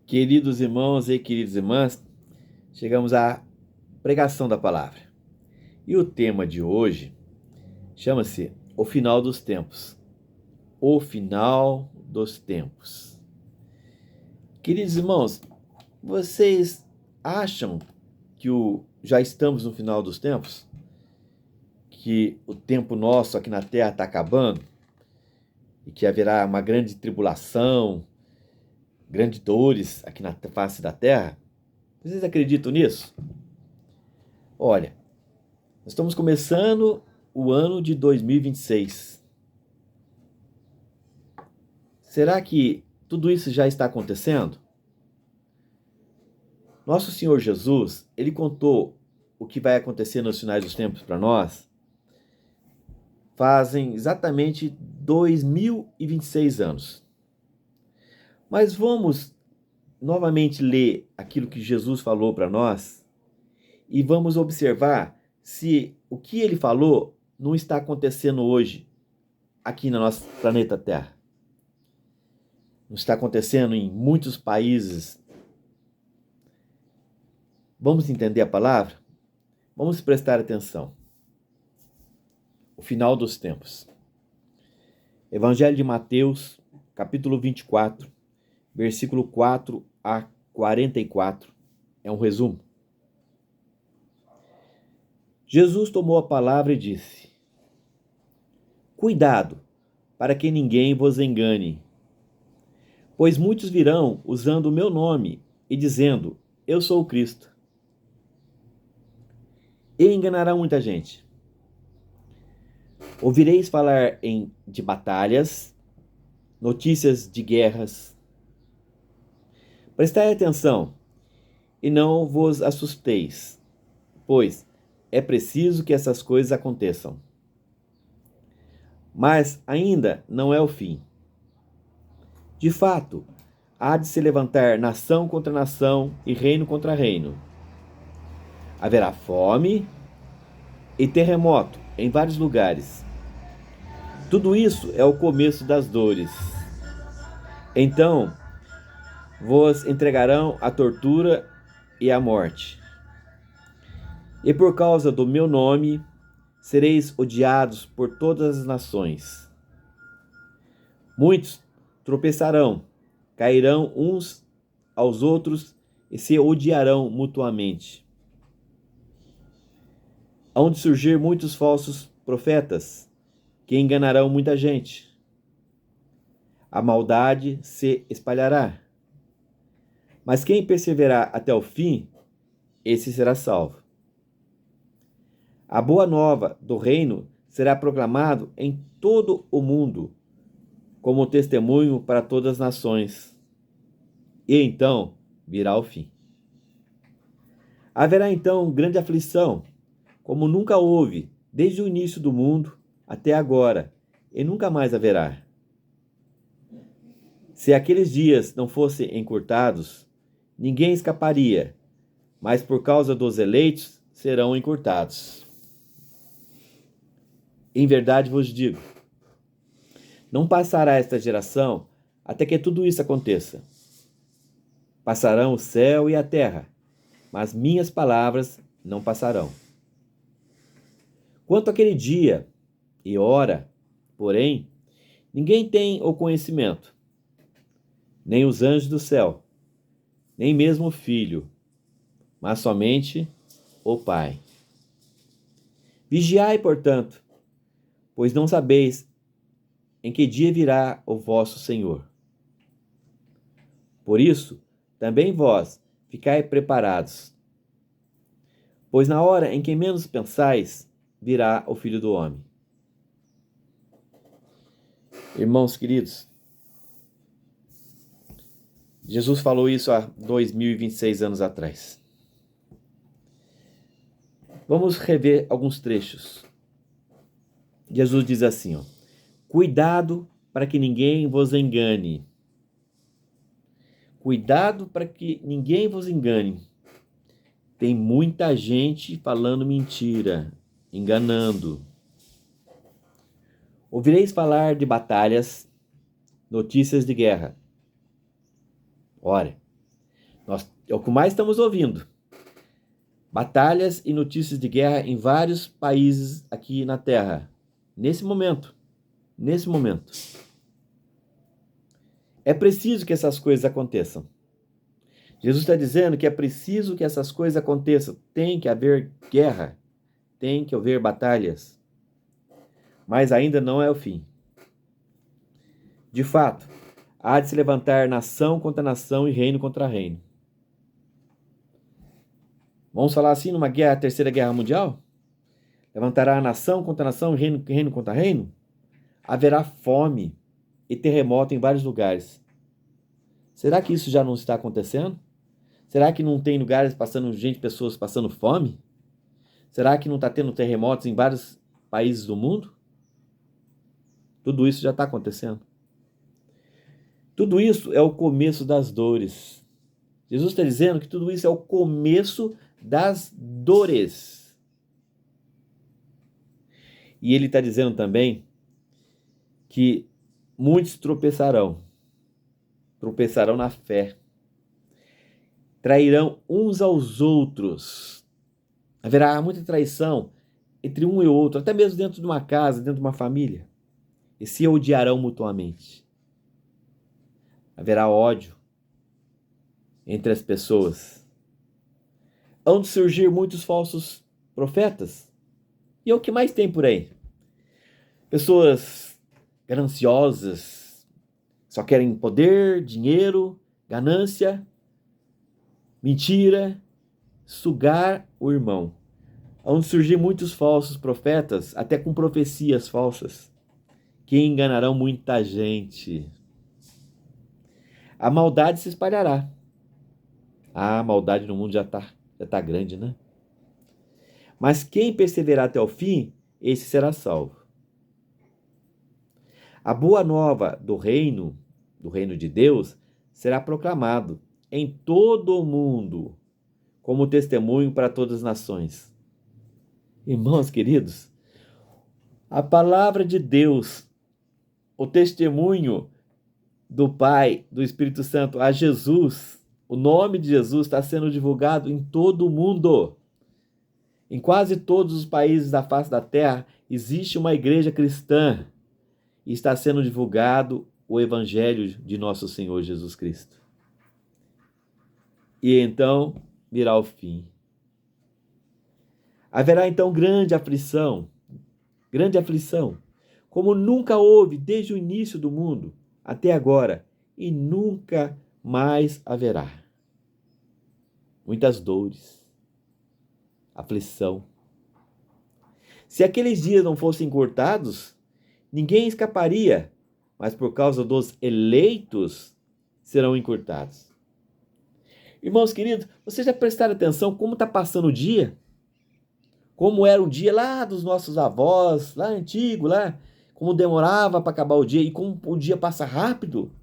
Queridos irmãos e queridas irmãs, chegamos à pregação da palavra. E o tema de hoje chama-se O Final dos Tempos. O Final dos Tempos. Queridos irmãos, vocês acham que já estamos no final dos tempos? Que o tempo nosso aqui na Terra está acabando? E que haverá uma grande tribulação, grandes dores aqui na face da Terra? Vocês acreditam nisso? Olha, nós estamos começando o ano de 2026. Será que tudo isso já está acontecendo? Nosso Senhor Jesus, Ele contou o que vai acontecer nos finais dos tempos para nós fazem exatamente 2026 anos. Mas vamos novamente ler aquilo que Jesus falou para nós e vamos observar se o que ele falou não está acontecendo hoje aqui no nosso planeta Terra. Não está acontecendo em muitos países. Vamos entender a palavra? Vamos prestar atenção. O final dos tempos. Evangelho de Mateus, capítulo 24, versículo 4 a 44. É um resumo. Jesus tomou a palavra e disse: Cuidado, para que ninguém vos engane. Pois muitos virão usando o meu nome e dizendo: Eu sou o Cristo. E enganarão muita gente. Ouvireis falar de batalhas, notícias de guerras. Prestai atenção e não vos assusteis, pois é preciso que essas coisas aconteçam. Mas ainda não é o fim. De fato, há de se levantar nação contra nação e reino contra reino. Haverá fome e terremoto em vários lugares. Tudo isso é o começo das dores. Então, vos entregarão à tortura e à morte. E por causa do meu nome, sereis odiados por todas as nações. Muitos tropeçarão, cairão uns aos outros e se odiarão mutuamente. Hão de surgir muitos falsos profetas, que enganarão muita gente. A maldade se espalhará. Mas quem perseverar até o fim, esse será salvo. A boa nova do reino será proclamado em todo o mundo, como testemunho para todas as nações. E então virá o fim. Haverá então grande aflição, como nunca houve, desde o início do mundo até agora, e nunca mais haverá. Se aqueles dias não fossem encurtados, ninguém escaparia, mas por causa dos eleitos serão encurtados. Em verdade vos digo, não passará esta geração até que tudo isso aconteça. Passarão o céu e a terra, mas minhas palavras não passarão. Quanto àquele dia e hora, porém, ninguém tem o conhecimento, nem os anjos do céu, nem mesmo o Filho, mas somente o Pai. Vigiai, portanto, pois não sabeis em que dia virá o vosso Senhor. Por isso, também vós ficai preparados, pois na hora em que menos pensais, virá o Filho do Homem. Irmãos queridos, Jesus falou isso há 2026 anos atrás. Vamos rever alguns trechos. Jesus diz assim, cuidado para que ninguém vos engane. Cuidado para que ninguém vos engane. Tem muita gente falando mentira, enganando. Ouvireis falar de batalhas, notícias de guerra. Ora, É o que mais estamos ouvindo. Batalhas e notícias de guerra em vários países aqui na Terra. Nesse momento. É preciso que essas coisas aconteçam. Jesus está dizendo que é preciso que essas coisas aconteçam. Tem que haver guerra. Tem que haver batalhas. Mas ainda não é o fim. De fato, há de se levantar nação contra nação e reino contra reino. Vamos falar assim numa guerra, terceira guerra mundial? Levantará nação contra nação e reino contra reino? Haverá fome e terremoto em vários lugares. Será que isso já não está acontecendo? Será que não tem lugares pessoas passando fome? Será que não está tendo terremotos em vários países do mundo? Tudo isso já está acontecendo. Tudo isso é o começo das dores. Jesus está dizendo que tudo isso é o começo das dores. E ele está dizendo também que muitos tropeçarão na fé, trairão uns aos outros. Haverá muita traição entre um e outro, até mesmo dentro de uma casa, dentro de uma família. E se odiarão mutuamente. Haverá ódio entre as pessoas. Hão de surgir muitos falsos profetas. E é o que mais tem por aí. Pessoas gananciosas, só querem poder, dinheiro, ganância, mentira, sugar o irmão. Hão de surgir muitos falsos profetas, até com profecias falsas, que enganarão muita gente. A maldade se espalhará. A maldade no mundo já tá grande, né? Mas quem perseverar até o fim, esse será salvo. A boa nova do reino de Deus, será proclamado em todo o mundo, como testemunho para todas as nações. Irmãos queridos, a palavra de Deus, o testemunho do Pai, do Espírito Santo a Jesus, o nome de Jesus está sendo divulgado em todo o mundo. Em quase todos os países da face da terra existe uma igreja cristã e está sendo divulgado o Evangelho de nosso Senhor Jesus Cristo. E então virá o fim. Haverá então grande aflição, como nunca houve desde o início do mundo até agora, e nunca mais haverá. Muitas dores, aflição. Se aqueles dias não fossem encurtados, ninguém escaparia, mas por causa dos eleitos serão encurtados. Irmãos queridos, vocês já prestaram atenção como está passando o dia? Como era o dia lá dos nossos avós, lá antigo, lá, como demorava para acabar o dia e como o dia passa rápido.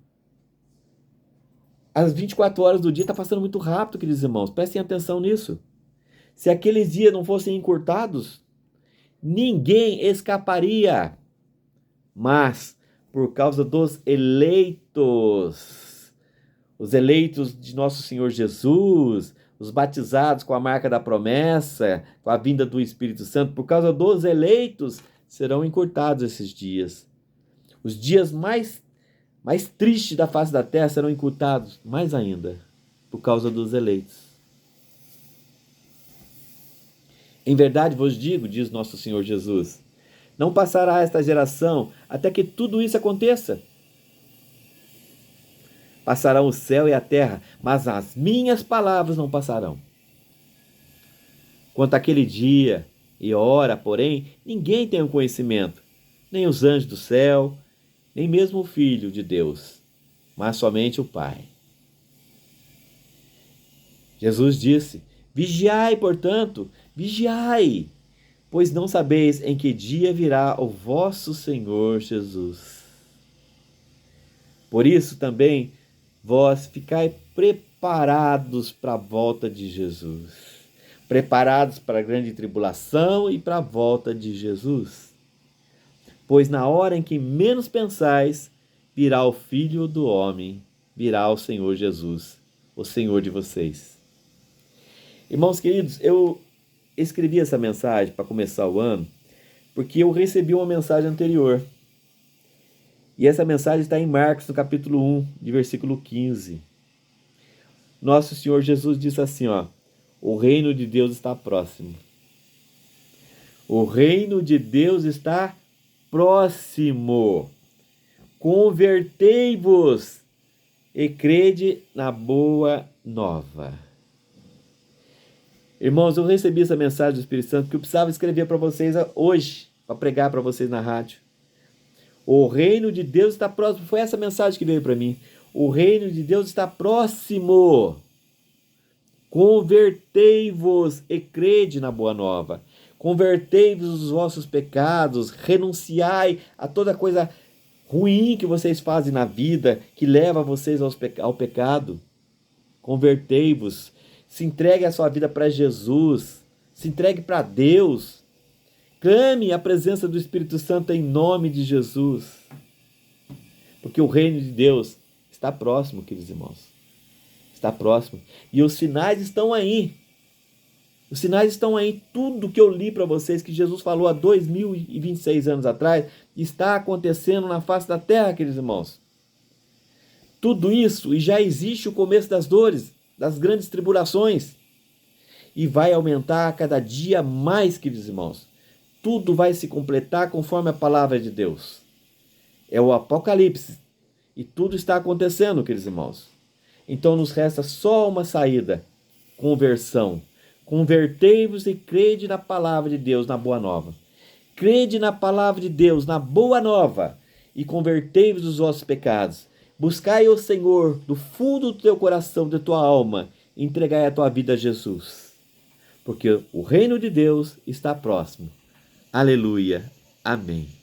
As 24 horas do dia está passando muito rápido, queridos irmãos. Prestem atenção nisso. Se aqueles dias não fossem encurtados, ninguém escaparia. Mas, por causa dos eleitos, os eleitos de nosso Senhor Jesus, os batizados com a marca da promessa, com a vinda do Espírito Santo, por causa dos eleitos, serão encurtados esses dias. Os dias mais tristes da face da terra serão encurtados mais ainda, por causa dos eleitos. Em verdade vos digo, diz nosso Senhor Jesus, não passará esta geração até que tudo isso aconteça. Passarão o céu e a terra, mas as minhas palavras não passarão. Quanto àquele dia e hora, porém, ninguém tem o conhecimento, nem os anjos do céu, nem mesmo o Filho de Deus, mas somente o Pai. Jesus disse, vigiai, portanto, vigiai, pois não sabeis em que dia virá o vosso Senhor Jesus. Por isso também, vós ficai preparados para a volta de Jesus. Preparados para a grande tribulação e para a volta de Jesus. Pois na hora em que menos pensais, virá o Filho do Homem, virá o Senhor Jesus. o Senhor de vocês. Irmãos queridos, eu escrevi essa mensagem para começar o ano porque eu recebi uma mensagem anterior. E essa mensagem está em Marcos, no capítulo 1, de versículo 15. Nosso Senhor Jesus disse assim, o reino de Deus está próximo. O reino de Deus está próximo. Convertei-vos e crede na boa nova. Irmãos, eu recebi essa mensagem do Espírito Santo que eu precisava escrever para vocês hoje, para pregar para vocês na rádio. O reino de Deus está próximo. Foi essa mensagem que veio para mim. O reino de Deus está próximo. Convertei-vos e crede na boa nova. Convertei-vos dos vossos pecados, renunciai a toda coisa ruim que vocês fazem na vida, que leva vocês ao pecado. Convertei-vos. Se entregue a sua vida para Jesus. Se entregue para Deus. Clame a presença do Espírito Santo em nome de Jesus. Porque o reino de Deus está próximo, queridos irmãos. Está próximo. E os sinais estão aí. Os sinais estão aí. Tudo que eu li para vocês, que Jesus falou há 2026 anos atrás, está acontecendo na face da terra, queridos irmãos. Tudo isso, e já existe o começo das dores, das grandes tribulações, e vai aumentar a cada dia mais, queridos irmãos. Tudo vai se completar conforme a palavra de Deus. É o Apocalipse, e tudo está acontecendo, queridos irmãos. Então nos resta só uma saída: conversão. Convertei-vos e crede na palavra de Deus, na boa nova. Crede na palavra de Deus, na boa nova, e convertei-vos dos vossos pecados. Buscai o Senhor do fundo do teu coração, da tua alma, e entregai a tua vida a Jesus. Porque o reino de Deus está próximo. Aleluia. Amém.